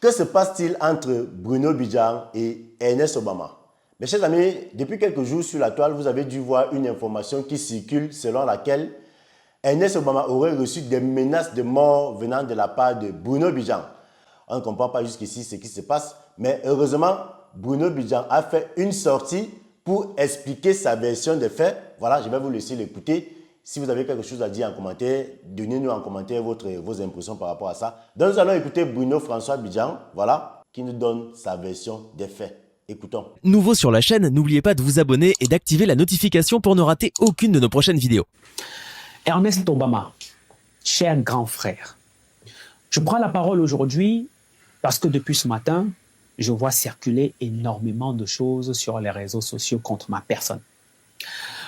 Que se passe-t-il entre Bruno Bidjan et Ernest Obama? Mes chers amis, depuis quelques jours sur la toile, vous avez dû voir une information qui circule selon laquelle Ernest Obama aurait reçu des menaces de mort venant de la part de Bruno Bidjan. On ne comprend pas jusqu'ici ce qui se passe, mais heureusement, Bruno Bidjan a fait une sortie pour expliquer sa version des faits. Voilà, je vais vous laisser l'écouter. Si vous avez quelque chose à dire en commentaire, donnez-nous en commentaire vos impressions par rapport à ça. Donc nous allons écouter Bruno François Bidjan, voilà, qui nous donne sa version des faits. Écoutons. Nouveau sur la chaîne, n'oubliez pas de vous abonner et d'activer la notification pour ne rater aucune de nos prochaines vidéos. Ernest Obama, cher grand frère, je prends la parole aujourd'hui parce que depuis ce matin, je vois circuler énormément de choses sur les réseaux sociaux contre ma personne.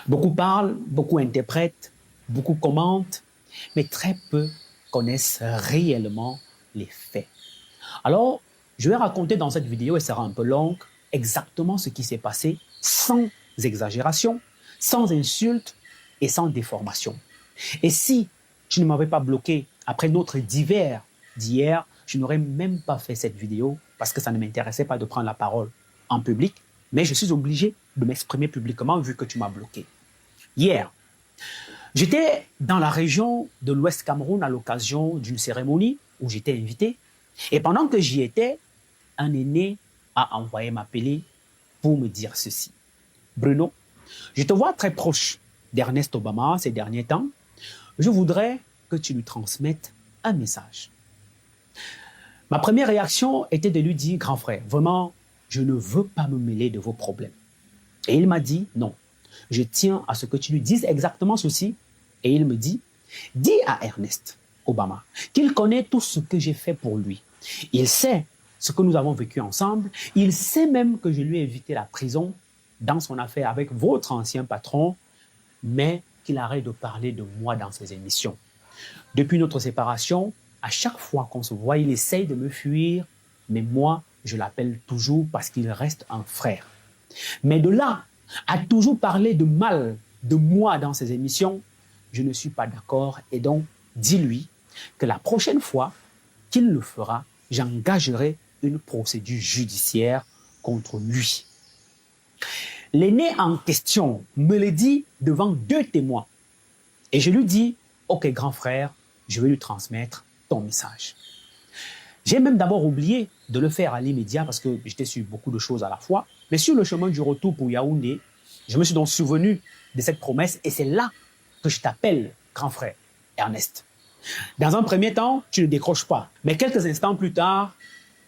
Beaucoup parlent, beaucoup interprètent, beaucoup commentent, mais très peu connaissent réellement les faits. Alors, je vais raconter dans cette vidéo, elle sera un peu longue, exactement ce qui s'est passé sans exagération, sans insulte et sans déformation. Et si tu ne m'avais pas bloqué après notre divers d'hier, je n'aurais même pas fait cette vidéo parce que ça ne m'intéressait pas de prendre la parole en public, mais je suis obligé de m'exprimer publiquement vu que tu m'as bloqué. Hier, j'étais dans la région de l'Ouest Cameroun à l'occasion d'une cérémonie où j'étais invité. Et pendant que j'y étais, un aîné a envoyé m'appeler pour me dire ceci. Bruno, je te vois très proche d'Ernest Obama ces derniers temps. Je voudrais que tu lui transmettes un message. Ma première réaction était de lui dire, grand frère, vraiment, je ne veux pas me mêler de vos problèmes. Et il m'a dit, non, je tiens à ce que tu lui dises exactement ceci. Et il me dit, dis à Ernest Obama qu'il connaît tout ce que j'ai fait pour lui. Il sait ce que nous avons vécu ensemble. Il sait même que je lui ai évité la prison dans son affaire avec votre ancien patron, mais qu'il arrête de parler de moi dans ses émissions. Depuis notre séparation, à chaque fois qu'on se voit, il essaye de me fuir, mais moi, je l'appelle toujours parce qu'il reste un frère. Mais de là à toujours parler de mal de moi dans ses émissions, je ne suis pas d'accord. Et donc, dis-lui que la prochaine fois qu'il le fera, j'engagerai une procédure judiciaire contre lui. L'aîné en question me le dit devant 2 témoins. Et je lui dis, ok grand frère, je vais lui transmettre ton message. J'ai même d'abord oublié de le faire à l'immédiat parce que j'étais sur beaucoup de choses à la fois. Mais sur le chemin du retour pour Yaoundé, je me suis donc souvenu de cette promesse et c'est là que je t'appelle grand frère Ernest. Dans un premier temps, tu ne décroches pas. Mais quelques instants plus tard,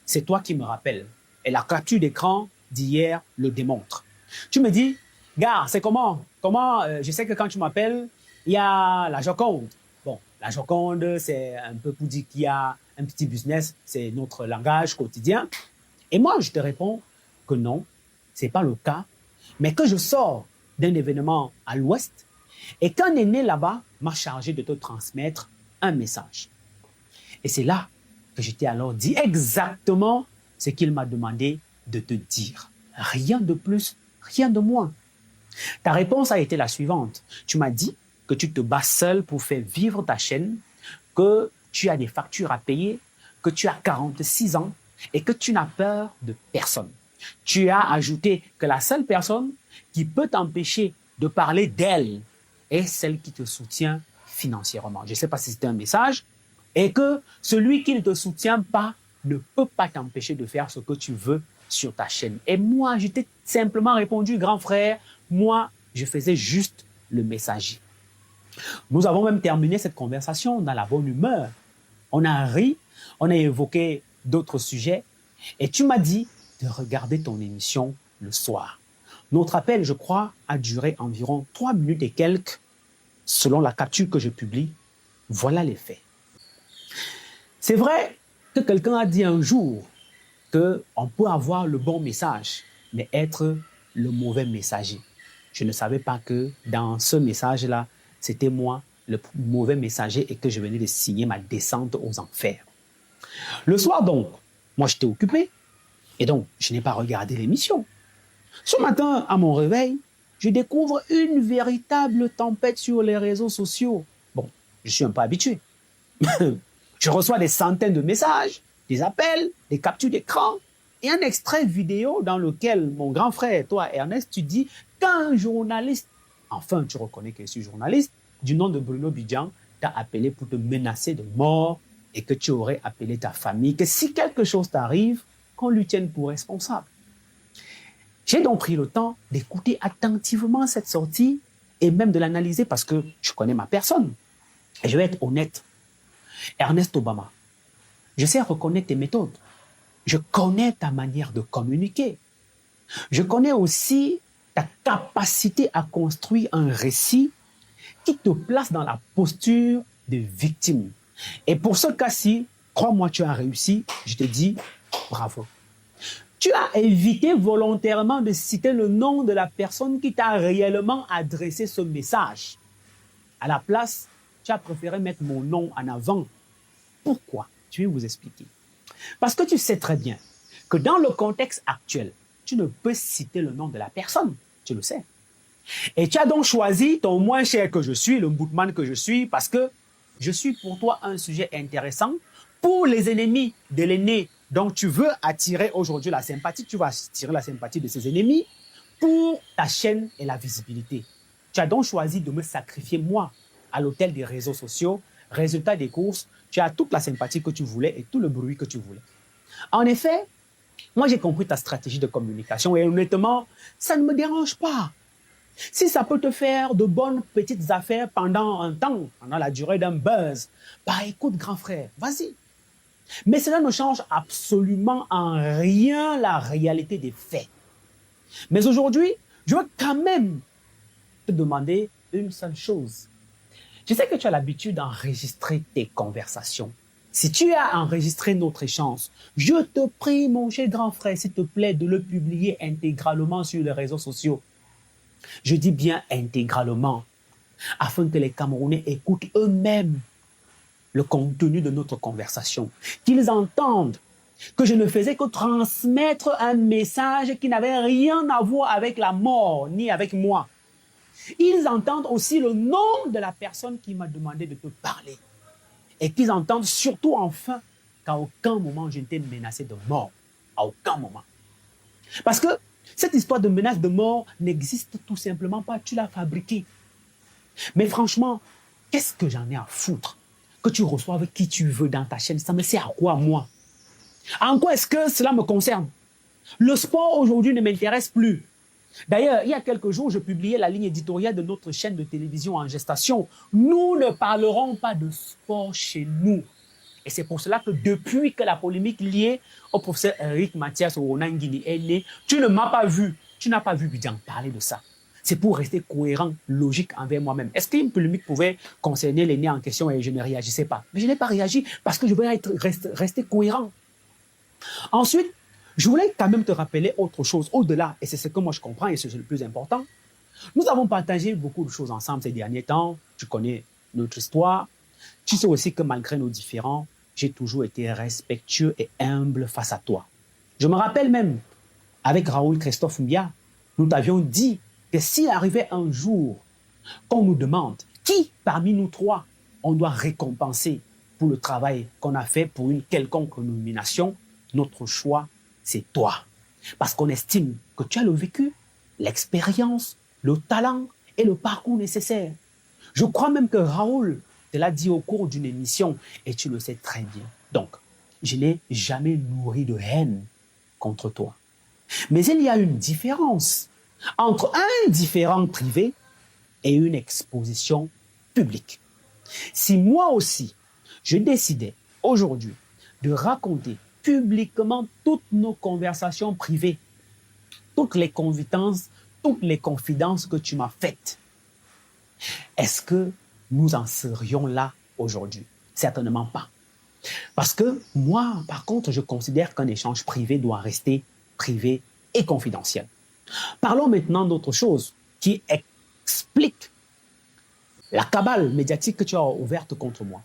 c'est toi qui me rappelles. Et la capture d'écran d'hier le démontre. Tu me dis, gars, c'est comment? Je sais que quand tu m'appelles, il y a la Joconde. Bon, la Joconde, c'est un peu pour dire qu'il y a un petit business, c'est notre langage quotidien. Et moi, je te réponds que non, ce n'est pas le cas, mais que je sors d'un événement à l'ouest et qu'un aîné là-bas m'a chargé de te transmettre un message. Et c'est là que je t'ai alors dit exactement ce qu'il m'a demandé de te dire. Rien de plus, rien de moins. Ta réponse a été la suivante. Tu m'as dit que tu te bats seul pour faire vivre ta chaîne, que tu as des factures à payer, que tu as 46 ans et que tu n'as peur de personne. Tu as ajouté que la seule personne qui peut t'empêcher de parler d'elle est celle qui te soutient financièrement. Je ne sais pas si c'était un message. Et que celui qui ne te soutient pas ne peut pas t'empêcher de faire ce que tu veux sur ta chaîne. Et moi, je t'ai simplement répondu, grand frère, moi, je faisais juste le messager. Nous avons même terminé cette conversation dans la bonne humeur. On a ri, on a évoqué d'autres sujets et tu m'as dit de regarder ton émission le soir. Notre appel, je crois, a duré environ 3 minutes et quelques, selon la capture que je publie. Voilà les faits. C'est vrai que quelqu'un a dit un jour qu'on peut avoir le bon message, mais être le mauvais messager. Je ne savais pas que dans ce message-là, c'était moi le mauvais messager et que je venais de signer ma descente aux enfers. Le soir donc, moi j'étais occupé et donc je n'ai pas regardé l'émission. Ce matin, à mon réveil, je découvre une véritable tempête sur les réseaux sociaux. Bon, je suis un peu habitué. Je reçois des centaines de messages des appels, des captures d'écran et un extrait vidéo dans lequel mon grand frère, toi, Ernest, tu dis qu'un journaliste, enfin, tu reconnais que je suis journaliste, du nom de Bruno Bidjan, t'a appelé pour te menacer de mort et que tu aurais appelé ta famille, que si quelque chose t'arrive, qu'on lui tienne pour responsable. J'ai donc pris le temps d'écouter attentivement cette sortie et même de l'analyser parce que je connais ma personne. Et je vais être honnête. Ernest Obama, je sais reconnaître tes méthodes. Je connais ta manière de communiquer. Je connais aussi ta capacité à construire un récit qui te place dans la posture de victime. Et pour ce cas-ci, crois-moi, tu as réussi. Je te dis bravo. Tu as évité volontairement de citer le nom de la personne qui t'a réellement adressé ce message. À la place, tu as préféré mettre mon nom en avant. Pourquoi? Je vais vous expliquer. Parce que tu sais très bien que dans le contexte actuel, tu ne peux citer le nom de la personne. Tu le sais. Et tu as donc choisi ton moins cher que je suis, le Mboutman que je suis, parce que je suis pour toi un sujet intéressant. Pour les ennemis de l'aîné dont tu veux attirer aujourd'hui la sympathie, tu vas attirer la sympathie de ses ennemis pour ta chaîne et la visibilité. Tu as donc choisi de me sacrifier moi à l'autel des réseaux sociaux. Résultat des courses, tu as toute la sympathie que tu voulais et tout le bruit que tu voulais. En effet, moi j'ai compris ta stratégie de communication et honnêtement, ça ne me dérange pas. Si ça peut te faire de bonnes petites affaires pendant un temps, pendant la durée d'un buzz, bah écoute grand frère, vas-y. Mais cela ne change absolument en rien la réalité des faits. Mais aujourd'hui, je veux quand même te demander une seule chose. Je sais que tu as l'habitude d'enregistrer tes conversations. Si tu as enregistré notre échange, je te prie, mon cher grand frère, s'il te plaît, de le publier intégralement sur les réseaux sociaux. Je dis bien intégralement, afin que les Camerounais écoutent eux-mêmes le contenu de notre conversation, qu'ils entendent que je ne faisais que transmettre un message qui n'avait rien à voir avec la mort, ni avec moi. Ils entendent aussi le nom de la personne qui m'a demandé de te parler. Et qu'ils entendent surtout enfin qu'à aucun moment je n'étais menacé de mort. À aucun moment. Parce que cette histoire de menace de mort n'existe tout simplement pas. Tu l'as fabriquée. Mais franchement, qu'est-ce que j'en ai à foutre? Que tu reçoives qui tu veux dans ta chaîne, ça me sert à quoi, moi? En quoi est-ce que cela me concerne? Le sport aujourd'hui ne m'intéresse plus. D'ailleurs, il y a quelques jours, je publiais la ligne éditoriale de notre chaîne de télévision en gestation. Nous ne parlerons pas de sport chez nous. Et c'est pour cela que depuis que la polémique liée au professeur Eric Mathias Ronangini est née, tu ne m'as pas vu, tu n'as pas vu Bidjan parler de ça. C'est pour rester cohérent, logique envers moi-même. Est-ce qu'une polémique pouvait concerner l'aîné en question et je ne réagissais pas? Mais je n'ai pas réagi parce que je veux rester cohérent. Ensuite, je voulais quand même te rappeler autre chose au-delà, et c'est ce que moi je comprends et c'est le plus important. Nous avons partagé beaucoup de choses ensemble ces derniers temps. Tu connais notre histoire. Tu sais aussi que malgré nos différends, j'ai toujours été respectueux et humble face à toi. Je me rappelle même, avec Raoul Christophe Mbia, nous t'avions dit que s'il arrivait un jour qu'on nous demande qui parmi nous trois on doit récompenser pour le travail qu'on a fait pour une quelconque nomination, notre choix, c'est toi. Parce qu'on estime que tu as le vécu, l'expérience, le talent et le parcours nécessaire. Je crois même que Raoul te l'a dit au cours d'une émission et tu le sais très bien. Donc, je n'ai jamais nourri de haine contre toi. Mais il y a une différence entre un différend privé et une exposition publique. Si moi aussi, je décidais aujourd'hui de raconter publiquement toutes nos conversations privées, toutes les confidences que tu m'as faites, est-ce que nous en serions là aujourd'hui? Certainement pas. Parce que moi, par contre, je considère qu'un échange privé doit rester privé et confidentiel. Parlons maintenant d'autre chose qui explique la cabale médiatique que tu as ouverte contre moi.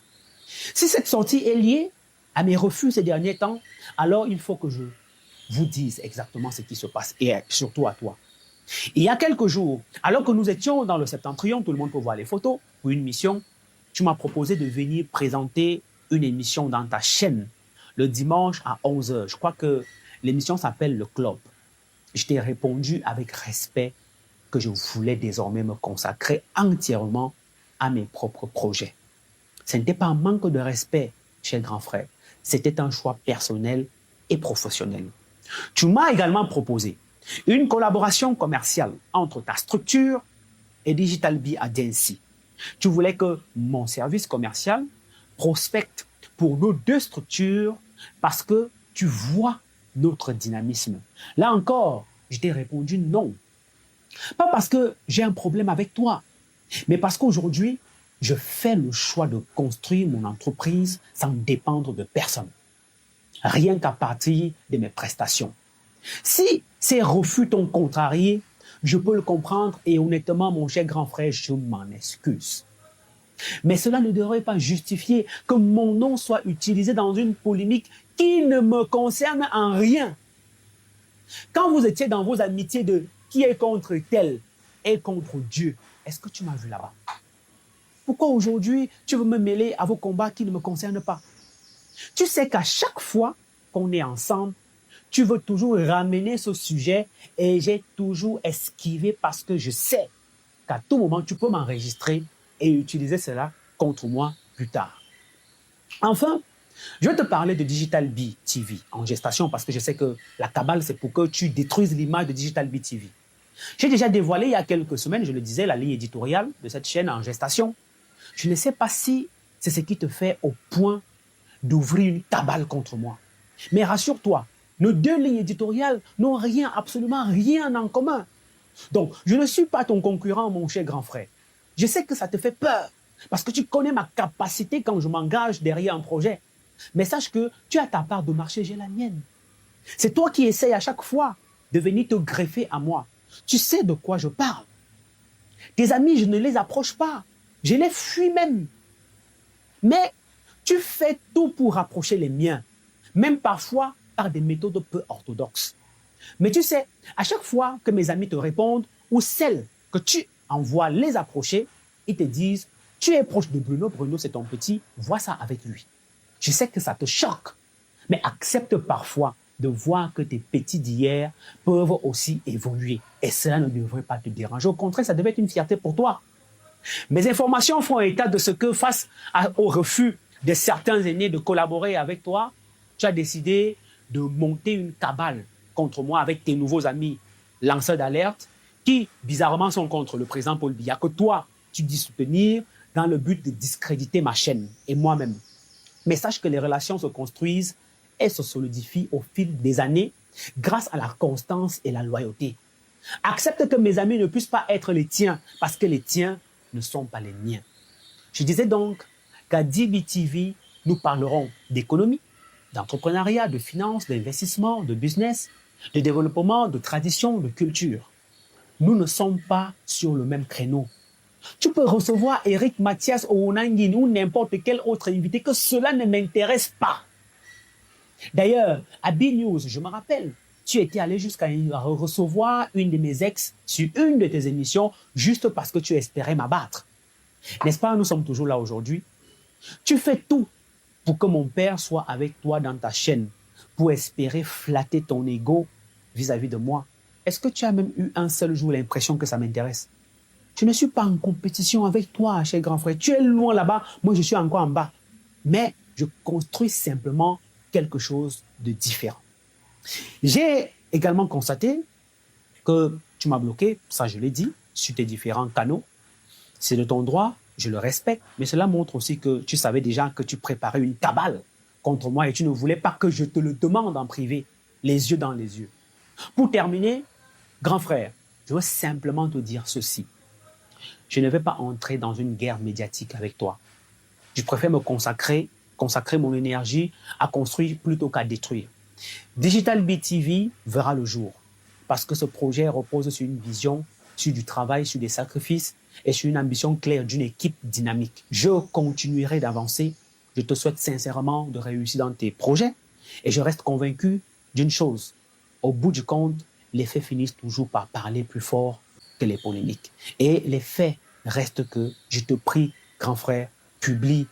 Si cette sortie est liée à mes refus ces derniers temps, alors il faut que je vous dise exactement ce qui se passe, et surtout à toi. Il y a quelques jours, alors que nous étions dans le Septentrion, tout le monde peut voir les photos, pour une mission, tu m'as proposé de venir présenter une émission dans ta chaîne, le dimanche à 11h. Je crois que l'émission s'appelle Le Club. Je t'ai répondu avec respect que je voulais désormais me consacrer entièrement à mes propres projets. Ce n'était pas un manque de respect, cher grand frère. C'était un choix personnel et professionnel. Tu m'as également proposé une collaboration commerciale entre ta structure et Digital Bee Agency. Tu voulais que mon service commercial prospecte pour nos deux structures parce que tu vois notre dynamisme. Là encore, je t'ai répondu non. Pas parce que j'ai un problème avec toi, mais parce qu'aujourd'hui, je fais le choix de construire mon entreprise sans dépendre de personne. Rien qu'à partir de mes prestations. Si ces refus t'ont contrarié, je peux le comprendre et honnêtement, mon cher grand frère, je m'en excuse. Mais cela ne devrait pas justifier que mon nom soit utilisé dans une polémique qui ne me concerne en rien. Quand vous étiez dans vos amitiés de qui est contre tel et contre Dieu, est-ce que tu m'as vu là-bas? Pourquoi aujourd'hui tu veux me mêler à vos combats qui ne me concernent pas? Tu sais qu'à chaque fois qu'on est ensemble, tu veux toujours ramener ce sujet et j'ai toujours esquivé parce que je sais qu'à tout moment, tu peux m'enregistrer et utiliser cela contre moi plus tard. Enfin, je vais te parler de Digital Bee TV en gestation parce que je sais que la cabale, c'est pour que tu détruises l'image de Digital Bee TV. J'ai déjà dévoilé il y a quelques semaines, je le disais, la ligne éditoriale de cette chaîne en gestation. Je ne sais pas si c'est ce qui te fait au point d'ouvrir une cabale contre moi. Mais rassure-toi, nos deux lignes éditoriales n'ont rien, absolument rien en commun. Donc, je ne suis pas ton concurrent, mon cher grand frère. Je sais que ça te fait peur, parce que tu connais ma capacité quand je m'engage derrière un projet. Mais sache que tu as ta part de marché, j'ai la mienne. C'est toi qui essayes à chaque fois de venir te greffer à moi. Tu sais de quoi je parle. Tes amis, je ne les approche pas. Je les fuis même. Mais tu fais tout pour rapprocher les miens, même parfois par des méthodes peu orthodoxes. Mais tu sais, à chaque fois que mes amis te répondent, ou celles que tu envoies les approcher, ils te disent, tu es proche de Bruno, Bruno c'est ton petit, vois ça avec lui. Je sais que ça te choque, mais accepte parfois de voir que tes petits d'hier peuvent aussi évoluer. Et cela ne devrait pas te déranger. Au contraire, ça devait être une fierté pour toi. Mes informations font état de ce que face au refus de certains aînés de collaborer avec toi, tu as décidé de monter une cabale contre moi avec tes nouveaux amis lanceurs d'alerte qui, bizarrement, sont contre le président Paul Biya, que toi, tu dis soutenir dans le but de discréditer ma chaîne et moi-même. Mais sache que les relations se construisent et se solidifient au fil des années grâce à la constance et la loyauté. Accepte que mes amis ne puissent pas être les tiens parce que les tiens ne sont pas les miens. Je disais donc qu'à DBTV, nous parlerons d'économie, d'entrepreneuriat, de finance, d'investissement, de business, de développement, de tradition, de culture. Nous ne sommes pas sur le même créneau. Tu peux recevoir Eric Mathias Ounangin ou n'importe quel autre invité, que cela ne m'intéresse pas. D'ailleurs, à B-News, je me rappelle, tu étais allé jusqu'à recevoir une de mes ex sur une de tes émissions juste parce que tu espérais m'abattre. N'est-ce pas, nous sommes toujours là aujourd'hui. Tu fais tout pour que mon père soit avec toi dans ta chaîne, pour espérer flatter ton ego vis-à-vis de moi. Est-ce que tu as même eu un seul jour l'impression que ça m'intéresse? Je ne suis pas en compétition avec toi, cher grand frère. Tu es loin là-bas, moi je suis encore en bas. Mais je construis simplement quelque chose de différent. J'ai également constaté que tu m'as bloqué, ça je l'ai dit, sur tes différents canaux. C'est de ton droit, je le respecte, mais cela montre aussi que tu savais déjà que tu préparais une cabale contre moi et tu ne voulais pas que je te le demande en privé, les yeux dans les yeux. Pour terminer, grand frère, je veux simplement te dire ceci. Je ne vais pas entrer dans une guerre médiatique avec toi. Je préfère me consacrer mon énergie à construire plutôt qu'à détruire. Digital Bee TV verra le jour parce que ce projet repose sur une vision, sur du travail, sur des sacrifices et sur une ambition claire d'une équipe dynamique. Je continuerai d'avancer. Je te souhaite sincèrement de réussir dans tes projets et je reste convaincu d'une chose. Au bout du compte, les faits finissent toujours par parler plus fort que les polémiques. Et les faits restent que, je te prie, grand frère, publie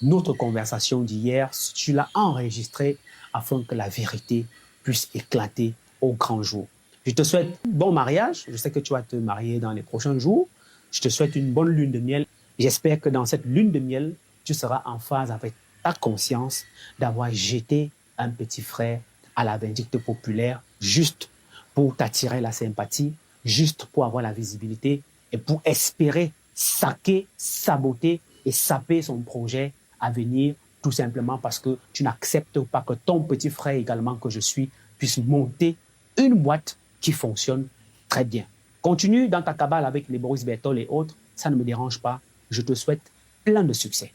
notre conversation d'hier, tu l'as enregistrée afin que la vérité puisse éclater au grand jour. Je te souhaite bon mariage. Je sais que tu vas te marier dans les prochains jours. Je te souhaite une bonne lune de miel. J'espère que dans cette lune de miel, tu seras en phase avec ta conscience d'avoir jeté un petit frère à la vindicte populaire juste pour t'attirer la sympathie, juste pour avoir la visibilité et pour espérer saquer, saboter et saper son projet à venir, tout simplement parce que tu n'acceptes pas que ton petit frère également que je suis puisse monter une boîte qui fonctionne très bien. Continue dans ta cabale avec les Boris Berthold et autres, ça ne me dérange pas. Je te souhaite plein de succès.